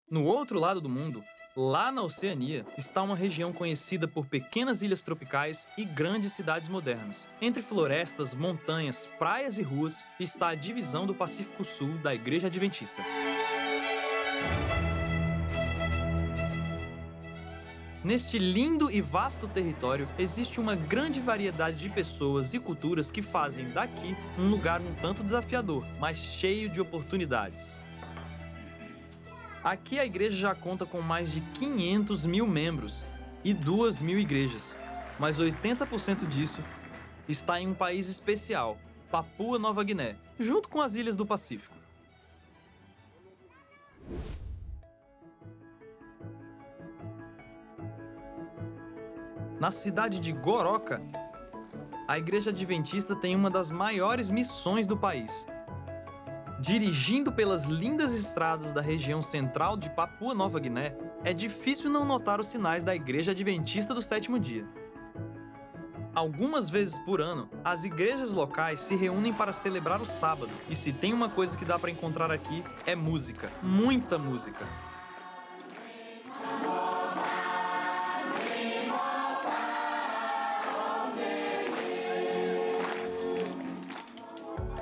No outro lado do mundo, lá na Oceania, está uma região conhecida por pequenas ilhas tropicais e grandes cidades modernas. Entre florestas, montanhas, praias e ruas está a divisão do Pacífico Sul da Igreja Adventista. Neste lindo e vasto território, existe uma grande variedade de pessoas e culturas que fazem daqui um lugar um tanto desafiador, mas cheio de oportunidades. Aqui a igreja já conta com mais de 500 mil membros e 2.000 igrejas, mas 80% disso está em um país especial, Papua Nova Guiné, junto com as ilhas do Pacífico. Na cidade de Goroka, a Igreja Adventista tem uma das maiores missões do país. Dirigindo pelas lindas estradas da região central de Papua Nova Guiné, é difícil não notar os sinais da Igreja Adventista do Sétimo Dia. Algumas vezes por ano, as igrejas locais se reúnem para celebrar o sábado, e se tem uma coisa que dá para encontrar aqui, é música, muita música.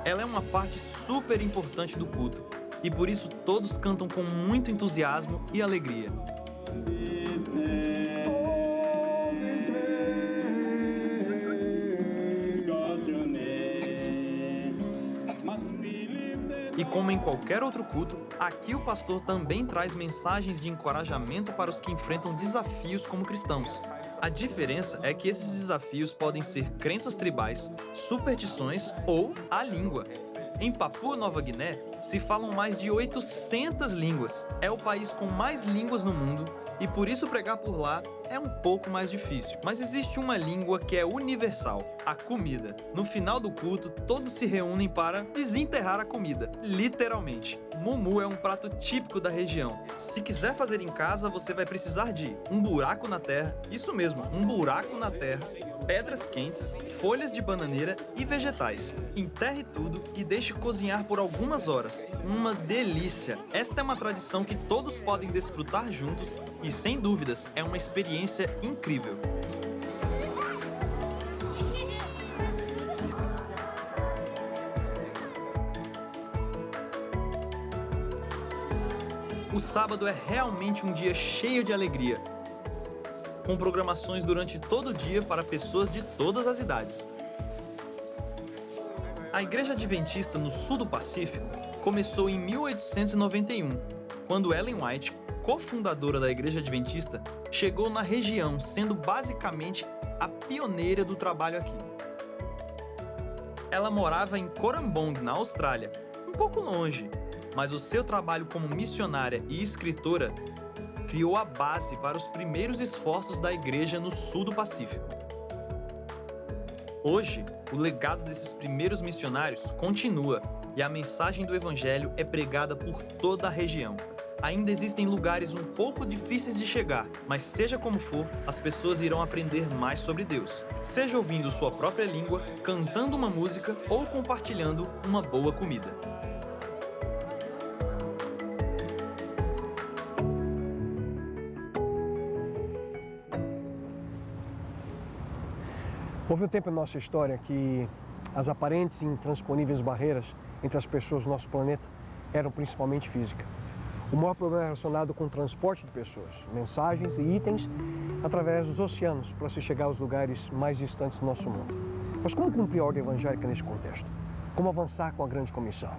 Ela é uma parte super importante do culto, e por isso todos cantam com muito entusiasmo e alegria. E como em qualquer outro culto, aqui o pastor também traz mensagens de encorajamento para os que enfrentam desafios como cristãos. A diferença é que esses desafios podem ser crenças tribais, superstições ou a língua. Em Papua Nova Guiné, se falam mais de 800 línguas. É o país com mais línguas no mundo e por isso pregar por lá é um pouco mais difícil. Mas existe uma língua que é universal, a comida. No final do culto, todos se reúnem para desenterrar a comida, literalmente. Mumu é um prato típico da região. Se quiser fazer em casa, você vai precisar de um buraco na terra, isso mesmo, um buraco na terra, pedras quentes, folhas de bananeira e vegetais. Enterre tudo e deixe cozinhar por algumas horas. Uma delícia! Esta é uma tradição que todos podem desfrutar juntos e, sem dúvidas, é uma experiência incrível. O sábado é realmente um dia cheio de alegria, com programações durante todo o dia para pessoas de todas as idades. A Igreja Adventista no sul do Pacífico começou em 1891, quando Ellen White, cofundadora da Igreja Adventista, chegou na região, sendo basicamente a pioneira do trabalho aqui. Ela morava em Corambong, na Austrália, um pouco longe, mas o seu trabalho como missionária e escritora criou a base para os primeiros esforços da igreja no sul do Pacífico. Hoje, o legado desses primeiros missionários continua e a mensagem do Evangelho é pregada por toda a região. Ainda existem lugares um pouco difíceis de chegar, mas seja como for, as pessoas irão aprender mais sobre Deus, seja ouvindo sua própria língua, cantando uma música ou compartilhando uma boa comida. Houve um tempo em nossa história que as aparentes e intransponíveis barreiras entre as pessoas do nosso planeta eram principalmente físicas. O maior problema é relacionado com o transporte de pessoas, mensagens e itens através dos oceanos para se chegar aos lugares mais distantes do nosso mundo. Mas como cumprir a ordem evangélica neste contexto? Como avançar com a grande comissão?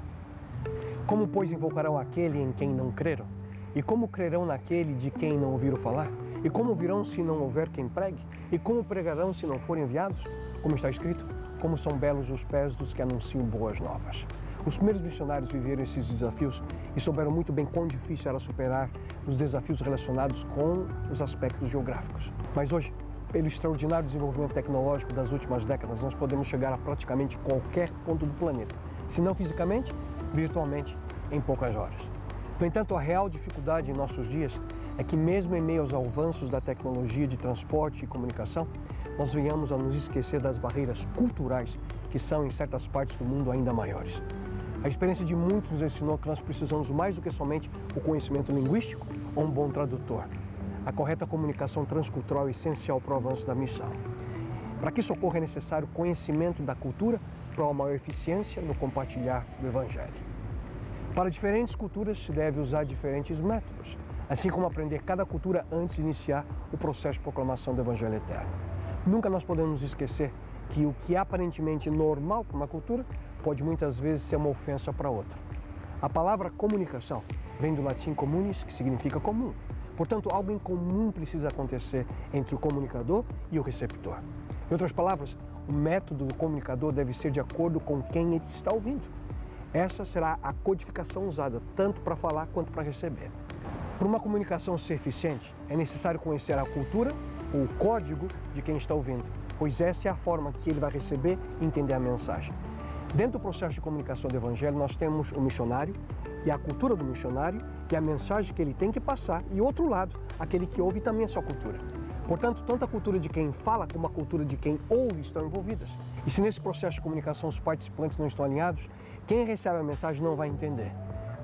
Como, pois, invocarão aquele em quem não creram? E como crerão naquele de quem não ouviram falar? E como virão se não houver quem pregue? E como pregarão se não forem enviados? Como está escrito, como são belos os pés dos que anunciam boas novas. Os primeiros missionários viveram esses desafios e souberam muito bem quão difícil era superar os desafios relacionados com os aspectos geográficos. Mas hoje, pelo extraordinário desenvolvimento tecnológico das últimas décadas, nós podemos chegar a praticamente qualquer ponto do planeta, se não fisicamente, virtualmente, em poucas horas. No entanto, a real dificuldade em nossos dias é que mesmo em meio aos avanços da tecnologia de transporte e comunicação, nós venhamos a nos esquecer das barreiras culturais que são, em certas partes do mundo, ainda maiores. A experiência de muitos nos ensinou que nós precisamos mais do que somente o conhecimento linguístico ou um bom tradutor. A correta comunicação transcultural é essencial para o avanço da missão. Para que isso ocorra é necessário conhecimento da cultura para uma maior eficiência no compartilhar do Evangelho. Para diferentes culturas se deve usar diferentes métodos, assim como aprender cada cultura antes de iniciar o processo de proclamação do Evangelho eterno. Nunca nós podemos esquecer que o que é aparentemente normal para uma cultura pode muitas vezes ser uma ofensa para outra. A palavra comunicação vem do latim communis, que significa comum. Portanto, algo em comum precisa acontecer entre o comunicador e o receptor. Em outras palavras, o método do comunicador deve ser de acordo com quem ele está ouvindo. Essa será a codificação usada tanto para falar quanto para receber. Para uma comunicação ser eficiente, é necessário conhecer a cultura ou o código de quem está ouvindo, pois essa é a forma que ele vai receber e entender a mensagem. Dentro do processo de comunicação do Evangelho, nós temos o missionário e a cultura do missionário e a mensagem que ele tem que passar, e outro lado, aquele que ouve também a sua cultura. Portanto, tanto a cultura de quem fala como a cultura de quem ouve estão envolvidas. E se nesse processo de comunicação os participantes não estão alinhados, quem recebe a mensagem não vai entender.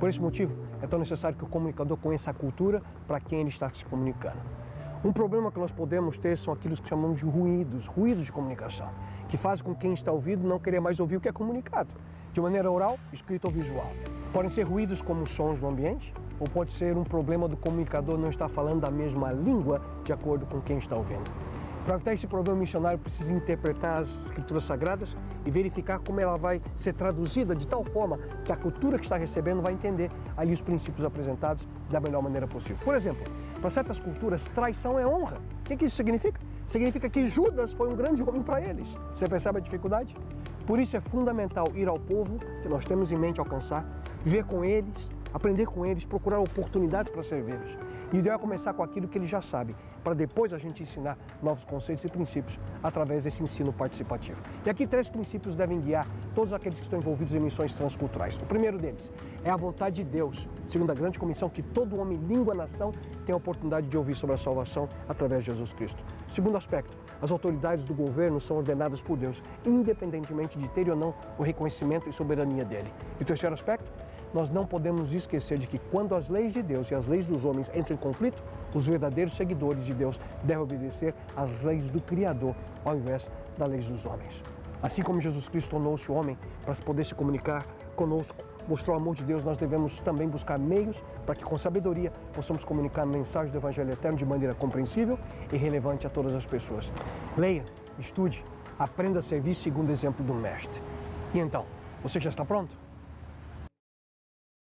Por esse motivo, é tão necessário que o comunicador conheça a cultura para quem ele está se comunicando. Um problema que nós podemos ter são aqueles que chamamos de ruídos de comunicação, que fazem com quem está ouvindo não querer mais ouvir o que é comunicado, de maneira oral, escrita ou visual. Podem ser ruídos como sons do ambiente, ou pode ser um problema do comunicador não estar falando a mesma língua de acordo com quem está ouvindo. Para evitar esse problema, o missionário precisa interpretar as escrituras sagradas e verificar como ela vai ser traduzida de tal forma que a cultura que está recebendo vai entender ali os princípios apresentados da melhor maneira possível. Por exemplo, para certas culturas, traição é honra. O que isso significa? Significa que Judas foi um grande homem para eles. Você percebe a dificuldade? Por isso é fundamental ir ao povo que nós temos em mente alcançar, viver com eles, aprender com eles, procurar oportunidades para servi-los. E o ideal é começar com aquilo que ele já sabe, para depois a gente ensinar novos conceitos e princípios através desse ensino participativo. E aqui 3 princípios devem guiar todos aqueles que estão envolvidos em missões transculturais. O primeiro deles é a vontade de Deus, segundo a grande comissão, que todo homem, língua, nação tem a oportunidade de ouvir sobre a salvação através de Jesus Cristo. Segundo aspecto, as autoridades do governo são ordenadas por Deus, independentemente de ter ou não o reconhecimento e soberania dele. E o terceiro aspecto, nós não podemos esquecer de que quando as leis de Deus e as leis dos homens entram em conflito, os verdadeiros seguidores de Deus devem obedecer às leis do Criador ao invés das leis dos homens. Assim como Jesus Cristo tornou-se homem para poder se comunicar conosco, mostrar o amor de Deus, nós devemos também buscar meios para que com sabedoria possamos comunicar a mensagem do Evangelho Eterno de maneira compreensível e relevante a todas as pessoas. Leia, estude, aprenda a servir segundo o exemplo do Mestre. E então, você já está pronto?